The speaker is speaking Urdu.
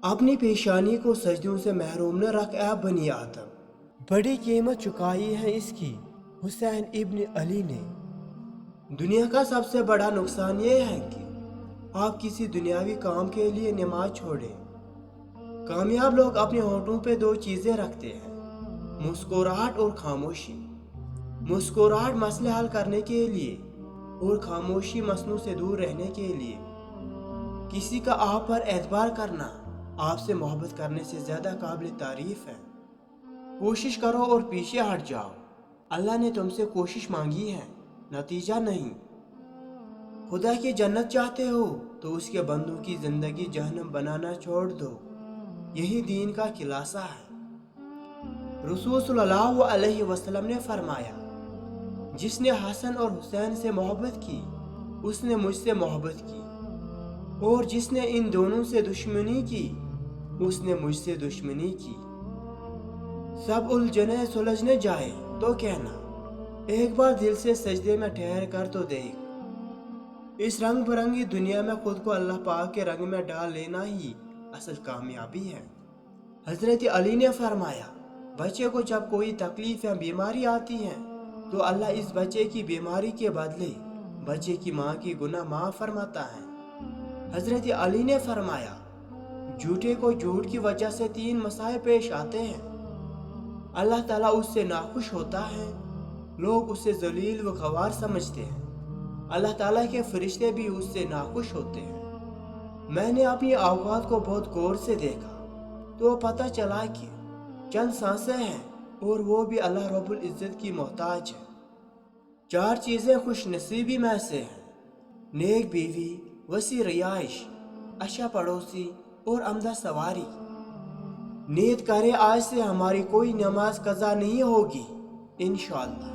اپنی پیشانی کو سجدوں سے محروم نہ رکھ اے بنی آدم۔ بڑی قیمت چکائی ہے اس کی حسین ابن علی نے۔ دنیا کا سب سے بڑا نقصان یہ ہے کہ آپ کسی دنیاوی کام کے لیے نماز چھوڑیں۔ کامیاب لوگ اپنے ہونٹوں پہ دو چیزیں رکھتے ہیں، مسکراہٹ اور خاموشی۔ مسکراہٹ مسئلے حل کرنے کے لیے اور خاموشی مسئلوں سے دور رہنے کے لیے۔ کسی کا آپ پر اعتبار کرنا آپ سے محبت کرنے سے زیادہ قابل تعریف ہے۔ کوشش کرو اور پیچھے ہٹ جاؤ۔ اللہ نے تم سے کوشش مانگی ہے، نتیجہ نہیں۔ خدا کی جنت چاہتے ہو تو اس کے بندوں کی زندگی جہنم بنانا چھوڑ دو۔ یہی دین کا خلاصہ ہے۔ رسول صلی اللہ علیہ وسلم نے فرمایا، جس نے حسن اور حسین سے محبت کی اس نے مجھ سے محبت کی، اور جس نے ان دونوں سے دشمنی کی اس نے مجھ سے دشمنی کی۔ سب الجھنے سلجھنے جائے تو کہنا، ایک بار دل سے سجدے میں ٹھہر کر تو دیکھ۔ اس رنگ برنگی دنیا میں خود کو اللہ پاک کے رنگ میں ڈال لینا ہی اصل کامیابی ہے۔ حضرت علی نے فرمایا، بچے کو جب کوئی تکلیف یا بیماری آتی ہے تو اللہ اس بچے کی بیماری کے بدلے بچے کی ماں کی گناہ معاف فرماتا ہے۔ حضرت علی نے فرمایا، جھوٹے کو جھوٹ کی وجہ سے 3 مسائل پیش آتے ہیں۔ اللہ تعالیٰ اس سے ناخوش ہوتا ہے، لوگ اسے ذلیل و خوار سمجھتے ہیں، اللہ تعالیٰ کے فرشتے بھی اس سے ناخوش ہوتے ہیں۔ میں نے اپنی اوقات کو بہت غور سے دیکھا تو پتہ چلا کہ چند سانسیں ہیں اور وہ بھی اللہ رب العزت کی محتاج ہے۔ 4 چیزیں خوش نصیبی میں سے ہیں، نیک بیوی، وسیع رہائش، اچھا پڑوسی اور عمدہ سواری۔ نیت کرے آج سے ہماری کوئی نماز قضا نہیں ہوگی انشاءاللہ۔